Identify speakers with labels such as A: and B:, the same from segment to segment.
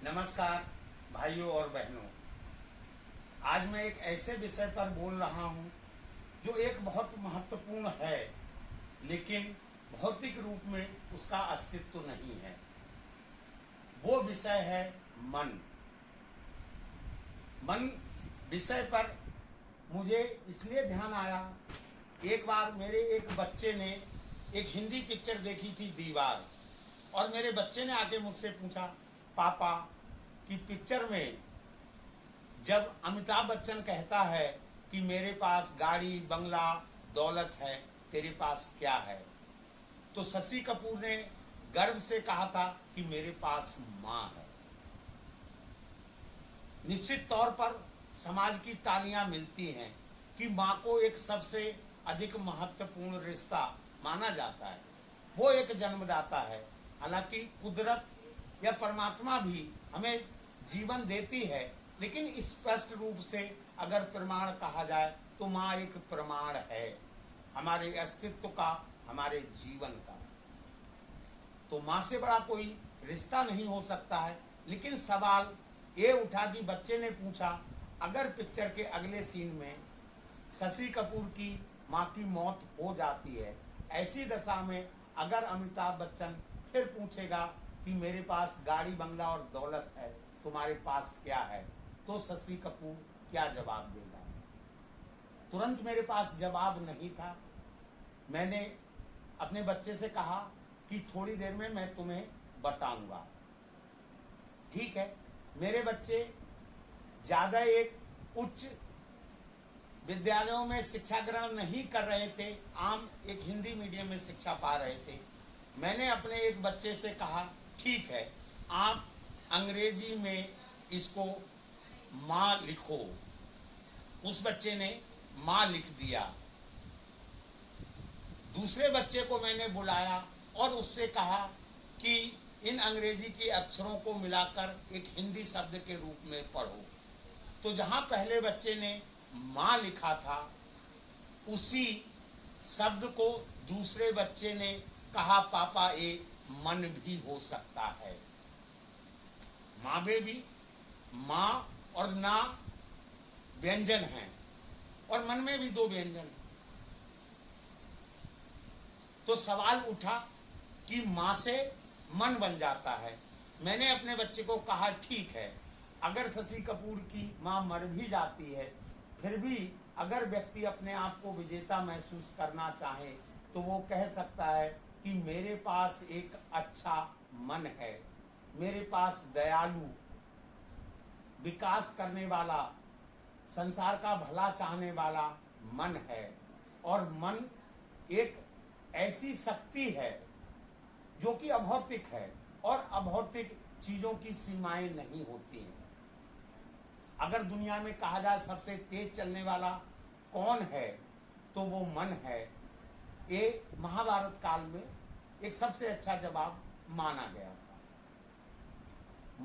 A: नमस्कार भाइयों और बहनों। आज मैं एक ऐसे विषय पर बोल रहा हूं जो एक बहुत महत्वपूर्ण है, लेकिन भौतिक रूप में उसका अस्तित्व नहीं है। वो विषय है मन। मन विषय पर मुझे इसलिए ध्यान आया, एक बार मेरे एक बच्चे ने एक हिंदी पिक्चर देखी थी, दीवार, और मेरे बच्चे ने आके मुझसे पूछा, पापा कि पिक्चर में जब अमिताभ बच्चन कहता है कि मेरे पास गाड़ी बंगला दौलत है, तेरे पास क्या है, तो शशि कपूर ने गर्व से कहा था कि मेरे पास माँ है। निश्चित तौर पर समाज की तालियां मिलती हैं कि माँ को एक सबसे अधिक महत्वपूर्ण रिश्ता माना जाता है। वो एक जन्मदाता है। हालांकि कुदरत या परमात्मा भी हमें जीवन देती है, लेकिन स्पष्ट रूप से अगर प्रमाण कहा जाए तो माँ एक प्रमाण है हमारे अस्तित्व का, हमारे जीवन का। तो माँ से बड़ा कोई रिश्ता नहीं हो सकता है। लेकिन सवाल ये उठा कि बच्चे ने पूछा, अगर पिक्चर के अगले सीन में शशि कपूर की माँ की मौत हो जाती है, ऐसी दशा में अगर अमिताभ बच्चन फिर पूछेगा कि मेरे पास गाड़ी बंगला और दौलत है, तुम्हारे पास क्या है, तो शशि कपूर क्या जवाब देगा? तुरंत मेरे पास जवाब नहीं था। मैंने अपने बच्चे से कहा कि थोड़ी देर में मैं तुम्हें बताऊंगा। ठीक है। मेरे बच्चे ज्यादा एक उच्च विद्यालयों में शिक्षा ग्रहण नहीं कर रहे थे, आम एक हिंदी मीडियम में शिक्षा पा रहे थे। मैंने अपने एक बच्चे से कहा, ठीक है, आप अंग्रेजी में इसको माँ लिखो। उस बच्चे ने माँ लिख दिया। दूसरे बच्चे को मैंने बुलाया और उससे कहा कि इन अंग्रेजी के अक्षरों को मिलाकर एक हिंदी शब्द के रूप में पढ़ो। तो जहां पहले बच्चे ने माँ लिखा था, उसी शब्द को दूसरे बच्चे ने कहा, पापा ये मन भी हो सकता है। माँ में भी माँ और ना व्यंजन है, और मन में भी दो व्यंजन है। तो सवाल उठा कि माँ से मन बन जाता है। मैंने अपने बच्चे को कहा, ठीक है, अगर शशि कपूर की माँ मर भी जाती है, फिर भी अगर व्यक्ति अपने आप को विजेता महसूस करना चाहे तो वो कह सकता है कि मेरे पास एक अच्छा मन है, मेरे पास दयालु, विकास करने वाला, संसार का भला चाहने वाला मन है। और मन एक ऐसी शक्ति है जो कि अभौतिक है, और अभौतिक चीजों की सीमाएं नहीं होती हैं। अगर दुनिया में कहा जाए सबसे तेज चलने वाला कौन है, तो वो मन है। ये महाभारत काल में एक सबसे अच्छा जवाब माना गया था।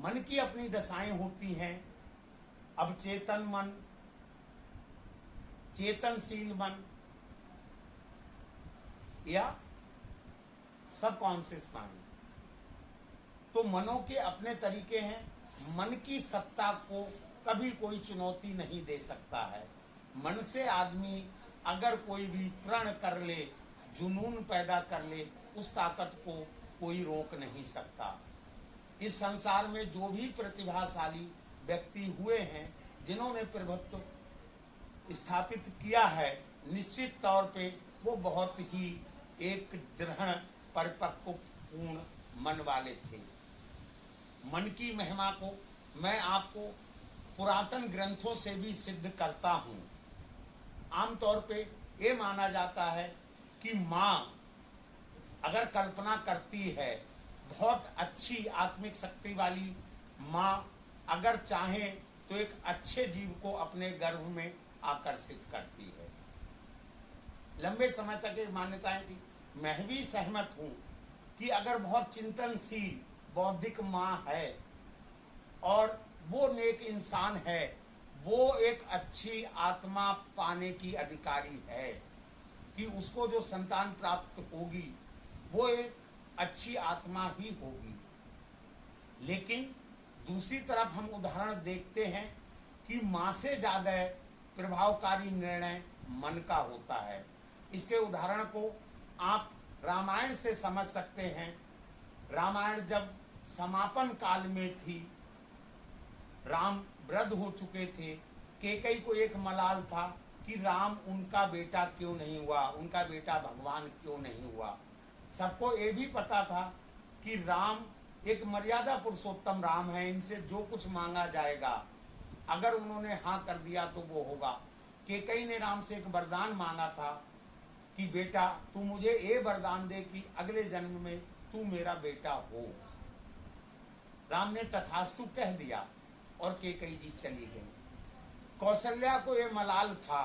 A: मन की अपनी दशाएं होती हैं। अवचेतन मन, चेतनशील मन या सबकॉन्शियस माइंड। तो मनों के अपने तरीके हैं। मन की सत्ता को कभी कोई चुनौती नहीं दे सकता है। मन से आदमी अगर कोई भी प्रण कर ले, जुनून पैदा कर ले, उस ताकत को कोई रोक नहीं सकता। इस संसार में जो भी प्रतिभाशाली व्यक्ति हुए हैं, जिन्होंने प्रभुत्व स्थापित किया है, निश्चित तौर पे वो बहुत ही एक दृढ़ परिपक्व पूर्ण मन वाले थे। मन की महिमा को मैं आपको पुरातन ग्रंथों से भी सिद्ध करता हूं। आमतौर पे ये माना जाता है कि माँ अगर कल्पना करती है, बहुत अच्छी आत्मिक शक्ति वाली माँ अगर चाहे तो एक अच्छे जीव को अपने गर्भ में आकर्षित करती है। लंबे समय तक ये मान्यताएं थी। मैं भी सहमत हूं कि अगर बहुत चिंतनशील बौद्धिक माँ है और वो नेक इंसान है, वो एक अच्छी आत्मा पाने की अधिकारी है, कि उसको जो संतान प्राप्त होगी वो एक अच्छी आत्मा ही होगी। लेकिन दूसरी तरफ हम उदाहरण देखते हैं कि माँ से ज्यादा प्रभावकारी निर्णय मन का होता है। इसके उदाहरण को आप रामायण से समझ सकते हैं। रामायण जब समापन काल में थी, राम वृद्ध हो चुके थे, कैकेयी को एक मलाल था कि राम उनका बेटा क्यों नहीं हुआ, उनका बेटा भगवान क्यों नहीं हुआ। सबको ये भी पता था कि राम एक मर्यादा पुरुषोत्तम राम है, इनसे जो कुछ मांगा जाएगा अगर उन्होंने हाँ कर दिया तो वो होगा। कैकेयी ने राम से एक वरदान मांगा था कि बेटा तू मुझे ये वरदान दे कि अगले जन्म में तू मेरा बेटा हो। राम ने तथास्तु कह दिया और कैकेयी जी चली गई। कौशल्या को ये मलाल था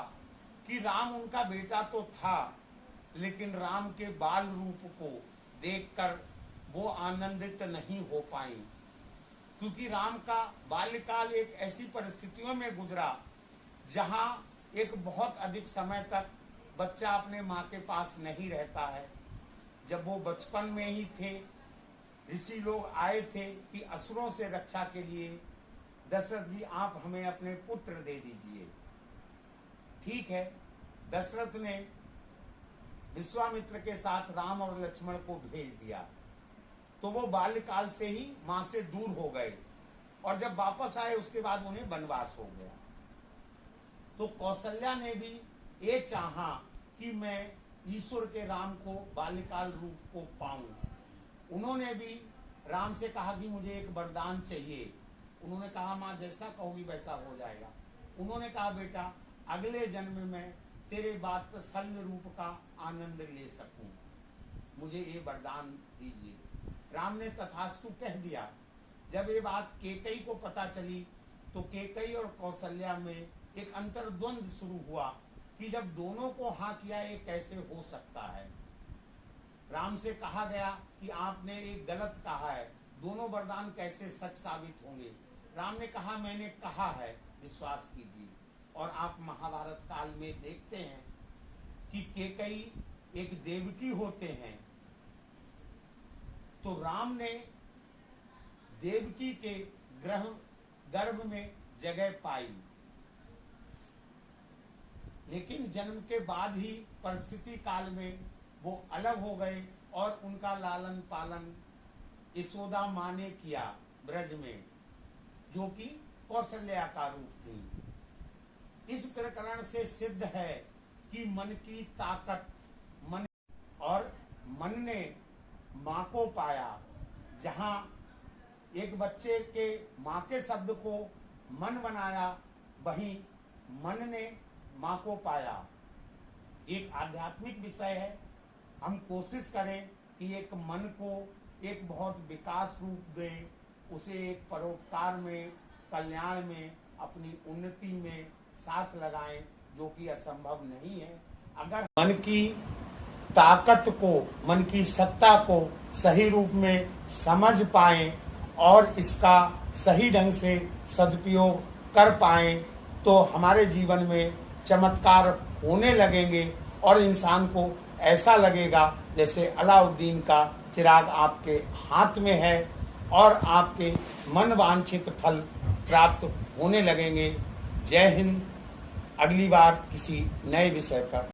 A: कि राम उनका बेटा तो था, लेकिन राम के बाल रूप को देखकर वो आनंदित नहीं हो पाई, क्योंकि राम का बाल्यकाल एक ऐसी परिस्थितियों में गुजरा जहां एक बहुत अधिक समय तक बच्चा अपने माँ के पास नहीं रहता है। जब वो बचपन में ही थे, ऋषि लोग आए थे कि असुरों से रक्षा के लिए दशरथ जी आप हमें अपने पुत्र दे दीजिए। ठीक है, दशरथ ने विश्वामित्र के साथ राम और लक्ष्मण को भेज दिया, तो वो बाल्यकाल से ही मां से दूर हो गए और जब वापस आए उसके बाद उन्हें वनवास हो गया। तो कौशल्या ने भी ये चाहा कि मैं ईश्वर के राम को बाल्यकाल रूप को पाऊं। उन्होंने भी राम से कहा कि मुझे एक वरदान चाहिए। उन्होंने कहा माँ जैसा कहोगी वैसा हो जाएगा। उन्होंने कहा बेटा अगले जन्म में तेरे वात्सल्य रूप का आनंद ले सकूं, मुझे ये वरदान दीजिए। राम ने तथास्तु कह दिया। जब ये बात कैकेयी को पता चली तो कैकेयी और कौशल्या में एक अंतर्द्वंद शुरू हुआ कि जब दोनों को हाँ किया ये कैसे हो सकता है। राम से कहा गया कि आपने एक गलत कहा है, दोनों वरदान कैसे सच साबित होंगे। राम ने कहा मैंने कहा है, विश्वास कीजिए। और आप महाभारत काल में देखते हैं कि कैकेयी एक देवकी होते हैं, तो राम ने देवकी के गर्भ में जगह पाई, लेकिन जन्म के बाद ही परिस्थिति काल में वो अलग हो गए और उनका लालन पालन यशोदा माँ ने किया ब्रज में, जो कि कौशल्या का रूप थी। इस प्रकरण से सिद्ध है कि मन की ताकत मन ने माँ को पाया। जहाँ एक बच्चे के माँ के शब्द को मन बनाया, वहीं मन ने माँ को पाया। एक आध्यात्मिक विषय है, हम कोशिश करें कि एक मन को एक बहुत विकास रूप दें, उसे एक परोपकार में, कल्याण में, अपनी उन्नति में साथ लगाएं, जो कि असंभव नहीं है। अगर मन की ताकत को, मन की सत्ता को सही रूप में समझ पाएं और इसका सही ढंग से सदुपयोग कर पाएं, तो हमारे जीवन में चमत्कार होने लगेंगे और इंसान को ऐसा लगेगा जैसे अलाउद्दीन का चिराग आपके हाथ में है और आपके मन वांछित फल प्राप्त होने लगेंगे। जय हिंद। अगली बार किसी नए विषय पर